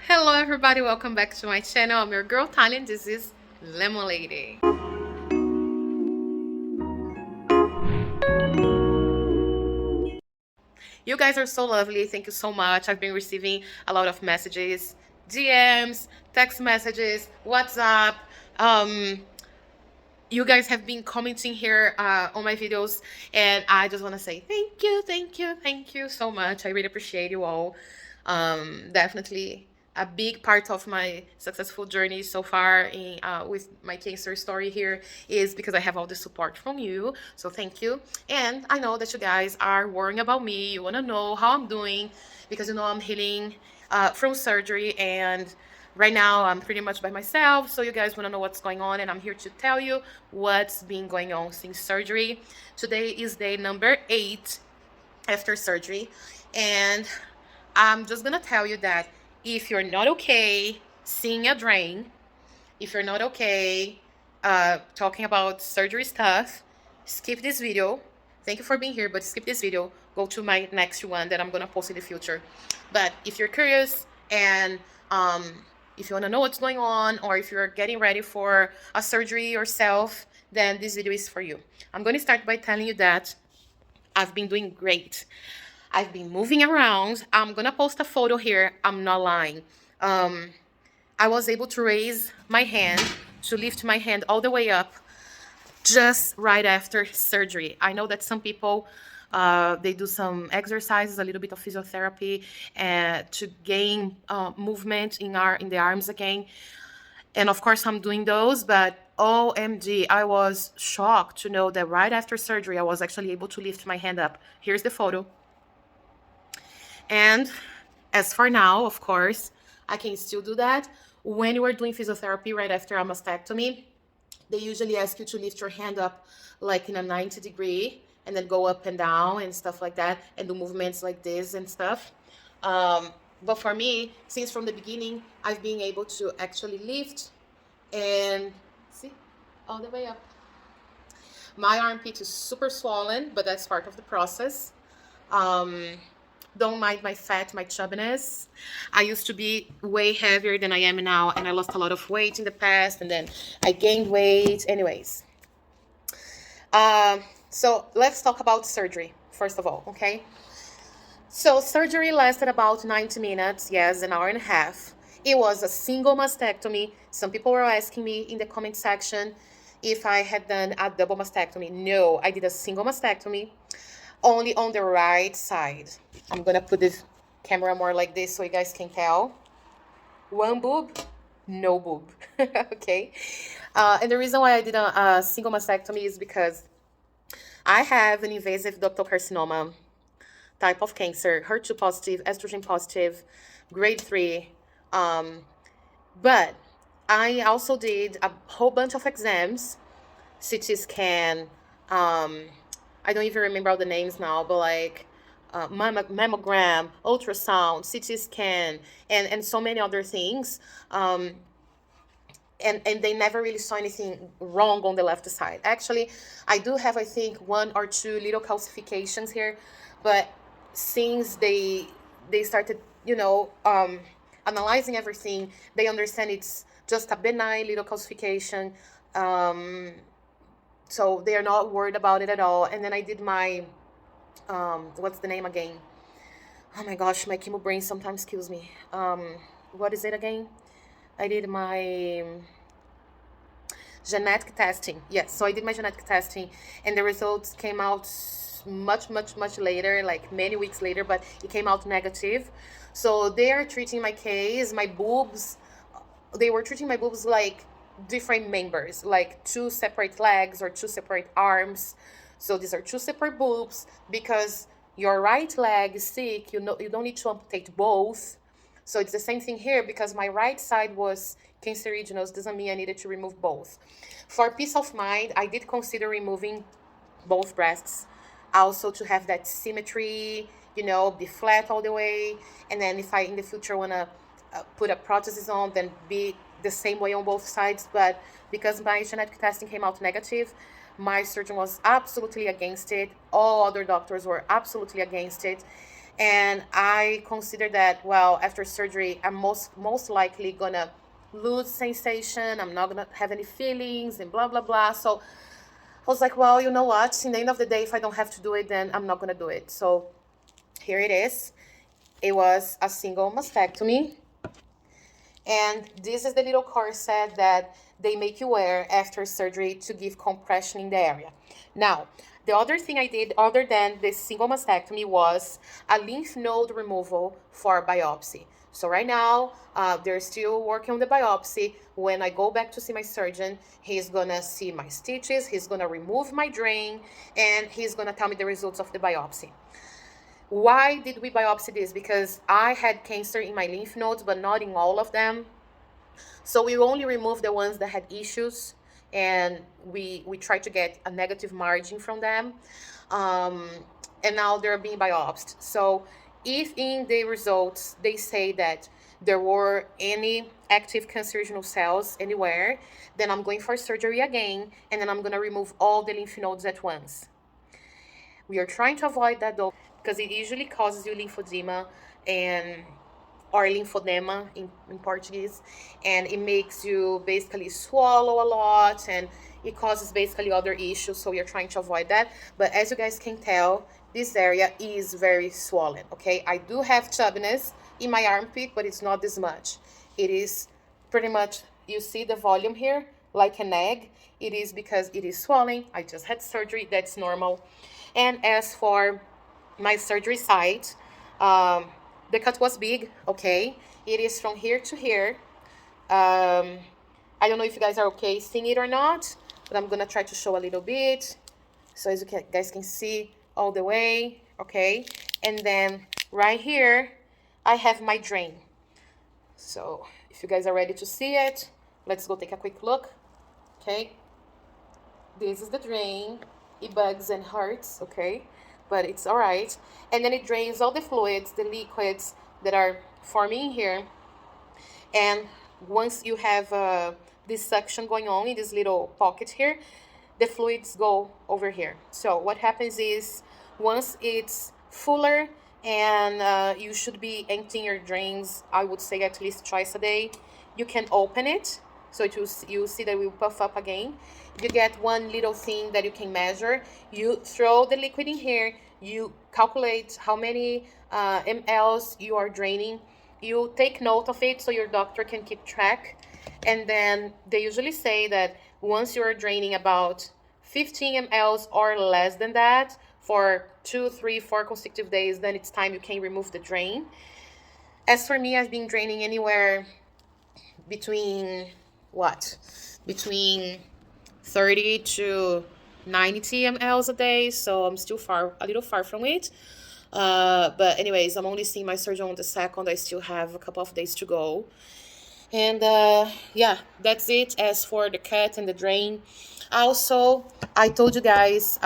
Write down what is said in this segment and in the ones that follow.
Hello everybody, welcome back to my channel. I'm your girl Tali and this is Lemonlady. You guys are so lovely. Thank you so much. I've been receiving a lot of messages, DMs, text messages, WhatsApp. Um, you guys have been commenting here on my videos, and I just want to say thank you, thank you, thank you so much. I really appreciate you all. Definitely a big part of my successful journey so far in with my cancer story here is because I have all the support from you. So thank you. And I know that you guys are worrying about me. You want to know how I'm doing because you know I'm healing from surgery, and right now I'm pretty much by myself, so you guys want to know what's going on, and I'm here to tell you what's been going on since surgery. Today is day number 8 after surgery, and I'm just gonna tell you that if you're not okay seeing a drain, if you're not okay talking about surgery stuff, skip this video. Thank you for being here, but skip this video. Go to my next one that I'm gonna post in the future. But if you're curious and if you want to know what's going on, or if you're getting ready for a surgery yourself, then this video is for you. I'm going to start by telling you that I've been doing great. I've been moving around. I'm going to post a photo here. I'm not lying. I was able to raise my hand, to lift my hand all the way up just right after surgery. I know that some people they do some exercises, a little bit of physiotherapy, to gain movement in the arms again. And of course, I'm doing those. But OMG, I was shocked to know that right after surgery, I was actually able to lift my hand up. Here's the photo. And as for now, of course, I can still do that. When you are doing physiotherapy right after a mastectomy, they usually ask you to lift your hand up like in a 90 degree and then go up and down and stuff like that and do movements like this and stuff. But for me, since from the beginning, I've been able to actually lift and see all the way up. My armpit is super swollen, but that's part of the process. Don't mind my fat, my chubbiness. I used to be way heavier than I am now, and I lost a lot of weight in the past, and then I gained weight. Anyways, so let's talk about surgery first of all, okay? So surgery lasted about 90 minutes, yes, an hour and a half. It was a single mastectomy. Some people were asking me in the comment section if I had done a double mastectomy. No, I did a single mastectomy, only on the right side. I'm gonna put this camera more like this so you guys can tell. One boob, no boob. Okay. And the reason why I did a single mastectomy is because I have an invasive ductal carcinoma type of cancer, HER2 positive, estrogen positive, grade 3. But I also did a whole bunch of exams, CT scan, I don't even remember all the names now, but like mammogram, ultrasound, CT scan, and so many other things. And they never really saw anything wrong on the left side. Actually, I do have, I think, 1 or 2 little calcifications here, but since they started, analyzing everything, they understand it's just a benign little calcification. So they are not worried about it at all. And then I did my, what's the name again? Oh my gosh, my chemo brain sometimes kills me. What is it again? I did my genetic testing. Yes, so I did my genetic testing, and the results came out much later, like many weeks later, but it came out negative. So they are treating my case, my boobs. They were treating my boobs like different members, like 2 separate legs or 2 separate arms. So these are 2 separate boobs because your right leg is sick. You don't need to amputate both. So it's the same thing here because my right side was cancerigenousness, doesn't mean I needed to remove both. For peace of mind, I did consider removing both breasts, also to have that symmetry, be flat all the way. And then if I in the future want to put a prosthesis on, then be the same way on both sides. But because my genetic testing came out negative, my surgeon was absolutely against it. All other doctors were absolutely against it. And I consider that, well, after surgery, I'm most likely gonna lose sensation. I'm not gonna have any feelings and blah blah blah. So I was like, well, you know what? In the end of the day, if I don't have to do it, then I'm not gonna do it. So here it is. It was a single mastectomy. And this is the little corset that they make you wear after surgery to give compression in the area. Now, the other thing I did other than the single mastectomy was a lymph node removal for biopsy. So right now, they're still working on the biopsy. When I go back to see my surgeon, he's gonna see my stitches, he's gonna remove my drain, and he's gonna tell me the results of the biopsy. Why did we biopsy this? Because I had cancer in my lymph nodes, but not in all of them. So we only removed the ones that had issues, and we tried to get a negative margin from them. Um, and now they're being biopsied. So if in the results they say that there were any active cancerous cells anywhere, then I'm going for surgery again, and then I'm going to remove all the lymph nodes at once. We are trying to avoid that though, because it usually causes you lymphedema and or lymphedema in Portuguese, and it makes you basically swallow a lot, and it causes basically other issues. So we are trying to avoid that. But as you guys can tell, this area is very swollen. Okay, I do have chubbiness in my armpit, but it's not this much. It is pretty much, you see the volume here like an egg. It is because it is swelling. I just had surgery, that's normal. And as for my surgery site, the cut was big. Okay, it is from here to here. I don't know if you guys are okay seeing it or not, but I'm gonna try to show a little bit, so as you guys can see all the way. Okay, and then right here I have my drain. So if you guys are ready to see it, let's go take a quick look. Okay, this is the drain. It bugs and hurts, okay, but it's all right. And then it drains all the fluids, the liquids that are forming here. And once you have this suction going on in this little pocket here, the fluids go over here. So what happens is, once it's fuller, and you should be emptying your drains, I would say at least twice a day, you can open it. So you see that it will puff up again. You get one little thing that you can measure. You throw the liquid in here. You calculate how many mLs you are draining. You take note of it so your doctor can keep track. And then they usually say that once you are draining about 15 mLs or less than that for 2, 3, 4 consecutive days, then it's time you can remove the drain. As for me, I've been draining anywhere between between 30 to 90 mLs a day, so I'm still a little far from it. But anyways, I'm only seeing my surgeon on the 2nd. I still have a couple of days to go. And yeah, that's it as for the cut and the drain. Also, I told you guys,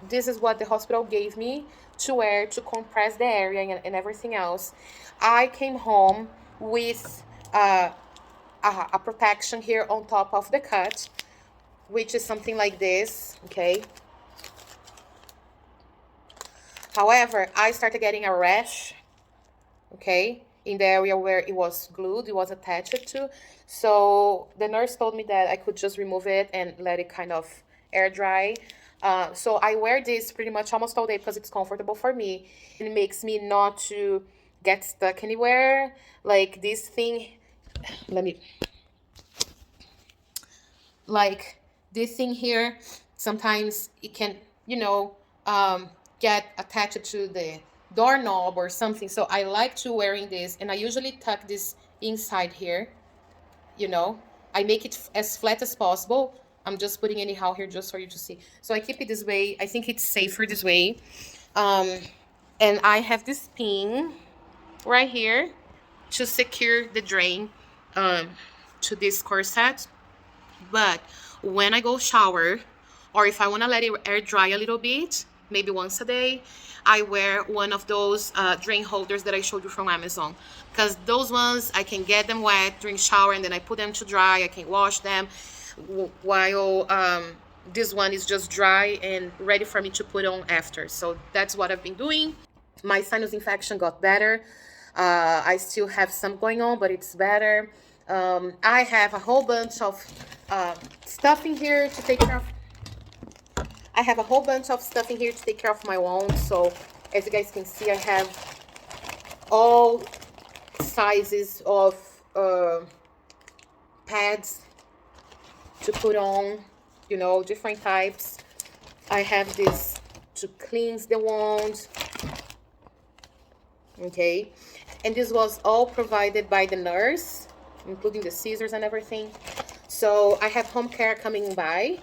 this is what the hospital gave me to wear to compress the area and everything else. I came home with a protection here on top of the cut, which is something like this, okay? However, I started getting a rash, okay, in the area where it was glued, it was attached to. So the nurse told me that I could just remove it and let it kind of air dry. So I wear this pretty much almost all day because it's comfortable for me. It makes me not to get stuck anywhere. Like this thing, like this thing here, sometimes it can, get attached to the doorknob or something. So I like to wearing this, and I usually tuck this inside here. I make it as flat as possible. I'm just putting anyhow here just for you to see. So I keep it this way. I think it's safer this way. And I have this pin right here to secure the drain to this corset. But when I go shower, or if I want to let it air dry a little bit, maybe once a day, I wear one of those drain holders that I showed you from Amazon, because those ones I can get them wet during shower and then I put them to dry. I can wash them while this one is just dry and ready for me to put on after. So that's what I've been doing. My sinus infection got better. I still have some going on, but it's better. I have a whole bunch of stuff in here to take care of. I have a whole bunch of stuff in here to take care of my wounds. So as you guys can see, I have all sizes of pads to put on, you know, different types. I have this to cleanse the wound, okay? And this was all provided by the nurse, including the scissors and everything. So I have home care coming by.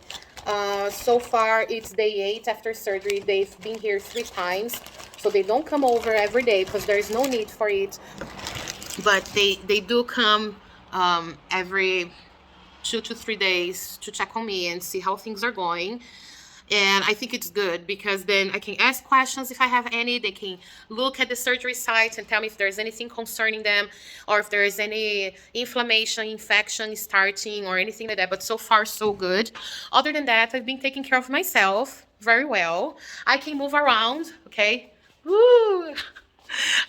So far, it's day 8 after surgery. They've been here 3 times. So they don't come over every day because there's no need for it. But they do come every 2 to 3 days to check on me and see how things are going. And I think it's good because then I can ask questions if I have any. They can look at the surgery site and tell me if there's anything concerning them or if there is any inflammation, infection starting or anything like that. But so far, so good. Other than that, I've been taking care of myself very well. I can move around, okay? Woo!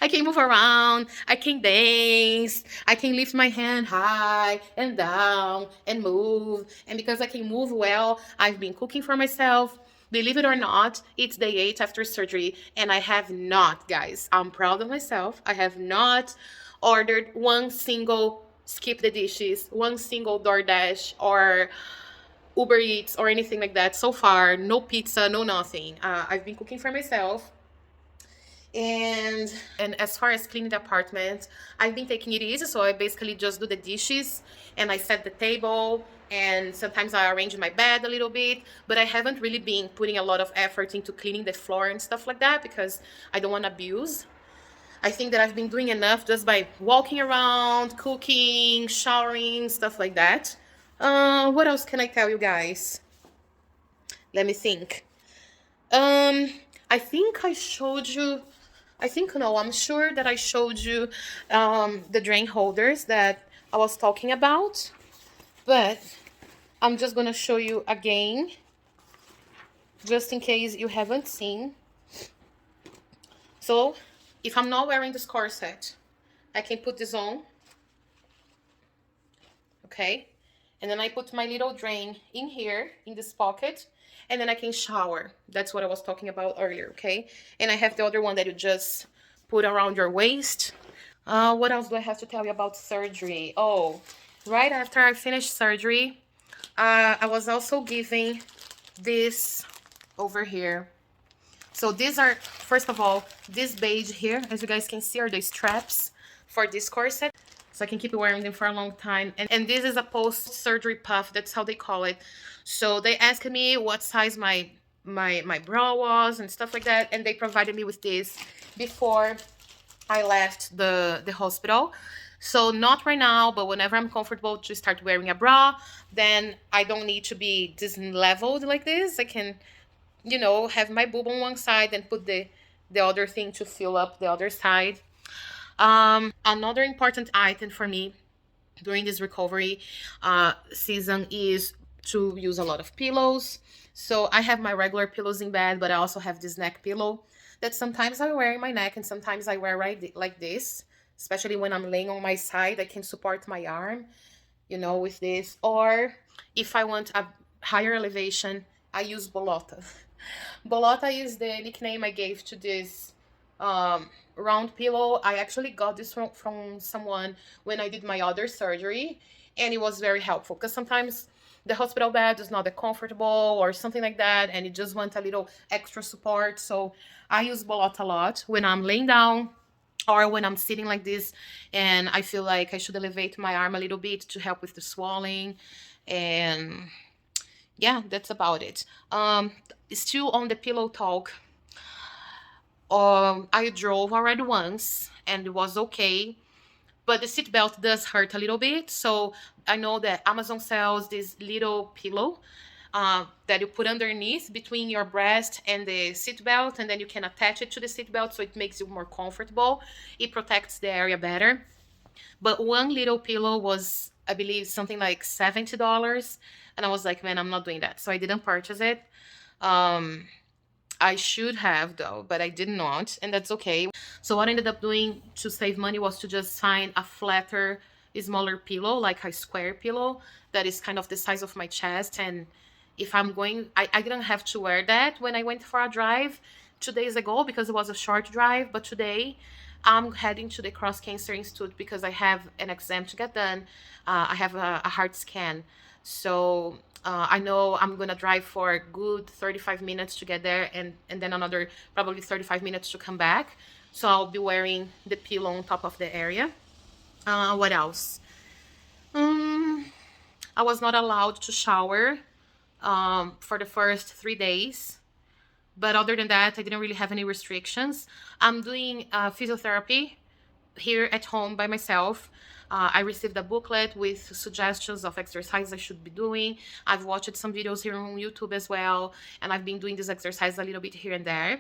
I can move around, I can dance, I can lift my hand high and down and move. And because I can move well, I've been cooking for myself. Believe it or not, it's day 8 after surgery, and I have not, guys, I'm proud of myself. I have not ordered one single skip the dishes, one single DoorDash or Uber Eats or anything like that. So far, no pizza, no nothing. I've been cooking for myself. And as far as cleaning the apartment, I've been taking it easy. So I basically just do the dishes and I set the table, and sometimes I arrange my bed a little bit, but I haven't really been putting a lot of effort into cleaning the floor and stuff like that because I don't want to abuse. I think that I've been doing enough just by walking around, cooking, showering, stuff like that. What else can I tell you guys? Let me think. I think I showed you, I think, no, I'm sure that I showed you the drain holders that I was talking about, but I'm just gonna show you again, just in case you haven't seen. So if I'm not wearing this corset, I can put this on, okay? And then I put my little drain in here, in this pocket, and then I can shower. That's what I was talking about earlier, okay? And I have the other one that you just put around your waist. What else do I have to tell you about surgery? Oh, right after I finished surgery, I was also given this over here. So these are, first of all, this beige here, as you guys can see, are the straps for this corset. So I can keep wearing them for a long time. And this is a post-surgery puff. That's how they call it. So they asked me what size my bra was and stuff like that. And they provided me with this before I left the hospital. So not right now, but whenever I'm comfortable to start wearing a bra, then I don't need to be this leveled like this. I can, you know, have my boob on one side and put the other thing to fill up the other side. Another important item for me during this recovery season is to use a lot of pillows. So I have my regular pillows in bed, but I also have this neck pillow that sometimes I wear in my neck and sometimes I wear like this, especially when I'm laying on my side. I can support my arm, you know, with this. Or if I want a higher elevation, I use bolota. Bolota is the nickname I gave to this round pillow. I actually got this from someone when I did my other surgery, and it was very helpful because sometimes the hospital bed is not that comfortable or something like that, and you just want a little extra support. So I use bolota a lot when I'm laying down or when I'm sitting like this and I feel like I should elevate my arm a little bit to help with the swelling. And yeah, that's about it. Still on the pillow talk, I drove already once and it was okay, but the seatbelt does hurt a little bit. So I know that Amazon sells this little pillow that you put underneath between your breast and the seatbelt, and then you can attach it to the seatbelt so it makes you more comfortable. It protects the area better. But one little pillow was, I believe, something like $70. And I was like, man, I'm not doing that. So I didn't purchase it. I should have though, but I did not, and that's okay. So what I ended up doing to save money was to just find a flatter, smaller pillow, like a square pillow that is kind of the size of my chest. And if I'm going, I didn't have to wear that when I went for a drive 2 days ago because it was a short drive. But today I'm heading to the Cross Cancer Institute because I have an exam to get done. I have a heart scan. So I know I'm gonna drive for a good 35 minutes to get there, and then another probably 35 minutes to come back. So I'll be wearing the pillow on top of the area. What else? Um, I was not allowed to shower for the first 3 days. But other than that, I didn't really have any restrictions. I'm doing physiotherapy here at home by myself. I received a booklet with suggestions of exercises I should be doing. I've watched some videos here on YouTube as well, and I've been doing this exercise a little bit here and there.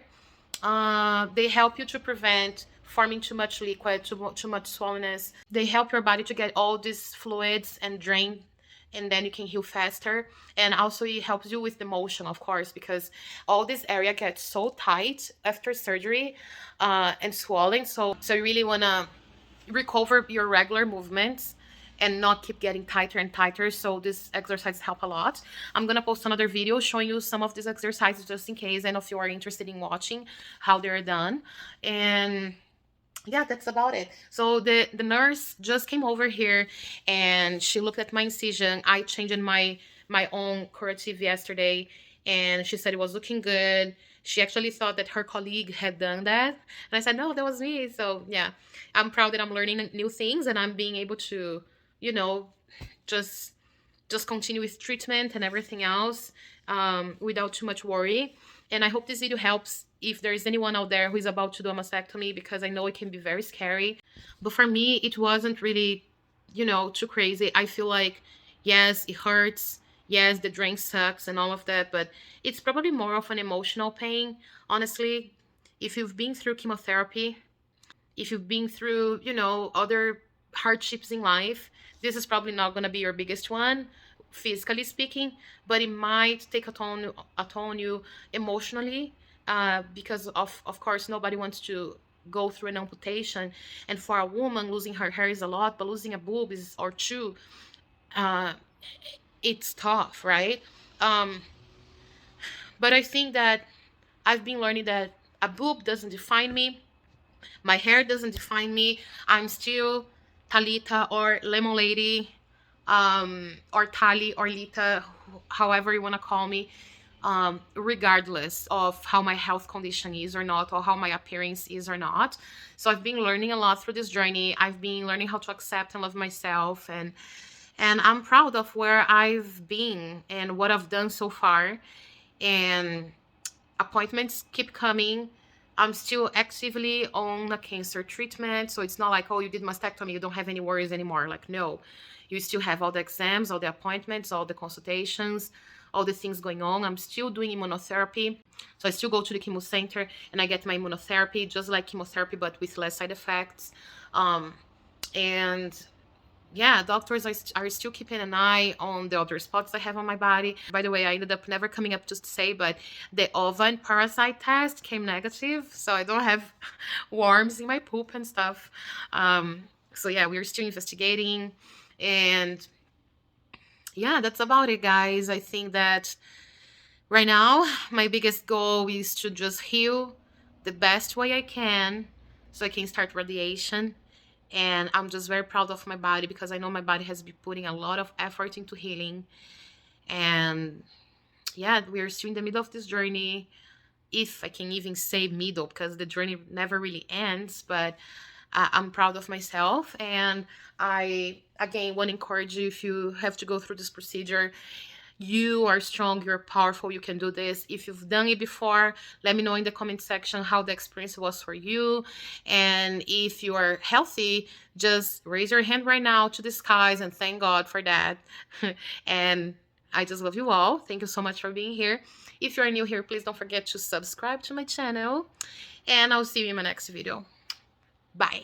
They help you to prevent forming too much liquid, too much swollenness. They help your body to get all these fluids and drain, and then you can heal faster. And also it helps you with the motion, of course, because all this area gets so tight after surgery and swollen. So you really want to recover your regular movements and not keep getting tighter and tighter. So this exercise help a lot. I'm gonna post another video showing you some of these exercises just in case and if you are interested in watching how they're done. And yeah, that's about it. So the nurse just came over here and she looked at my incision. I changed my own curative yesterday, and she said it was looking good. She actually thought that her colleague had done that, and I said no, that was me. So yeah, I'm proud that I'm learning new things and I'm being able to, you know, just continue with treatment and everything else without too much worry. And I hope this video helps if there is anyone out there who is about to do a mastectomy, because I know it can be very scary. But for me, it wasn't really, too crazy. I feel like, yes, it hurts. Yes, the drain sucks and all of that, but it's probably more of an emotional pain, honestly. If you've been through chemotherapy, if you've been through, other hardships in life, this is probably not going to be your biggest one, physically speaking, but it might take a toll on you emotionally, because of course, nobody wants to go through an amputation. And for a woman, losing her hair is a lot, but losing a boob is or two, uh, it's tough, right? Um, but I think that I've been learning that a boob doesn't define me. My hair doesn't define me. I'm still Talita or Lemonlady, or Tali or Lita, however you want to call me, regardless of how my health condition is or not, or how my appearance is or not. So I've been learning a lot through this journey. I've been learning how to accept and love myself, and I'm proud of where I've been and what I've done so far. And appointments keep coming. I'm still actively on a cancer treatment. So it's not like, oh, you did mastectomy, you don't have any worries anymore. Like, no, you still have all the exams, all the appointments, all the consultations, all the things going on. I'm still doing immunotherapy. So I still go to the chemo center and I get my immunotherapy, just like chemotherapy, but with less side effects. And yeah, doctors are still keeping an eye on the other spots I have on my body. By the way, I ended up never coming up just to say, but the oven parasite test came negative, so I don't have worms in my poop and stuff. So yeah, we're still investigating, and yeah, that's about it, guys. I think that right now my biggest goal is to just heal the best way I can so I can start radiation. And I'm just very proud of my body because I know my body has been putting a lot of effort into healing. And yeah, we're still in the middle of this journey, if I can even say middle, because the journey never really ends. But I'm proud of myself, and I again want to encourage you, if you have to go through this procedure, you are strong, you're powerful, you can do this. If you've done it before, let me know in the comment section how the experience was for you. And if you are healthy, just raise your hand right now to the skies and thank God for that. And I just love you all. Thank you so much for being here. If you are new here, please don't forget to subscribe to my channel, and I'll see you in my next video. Bye.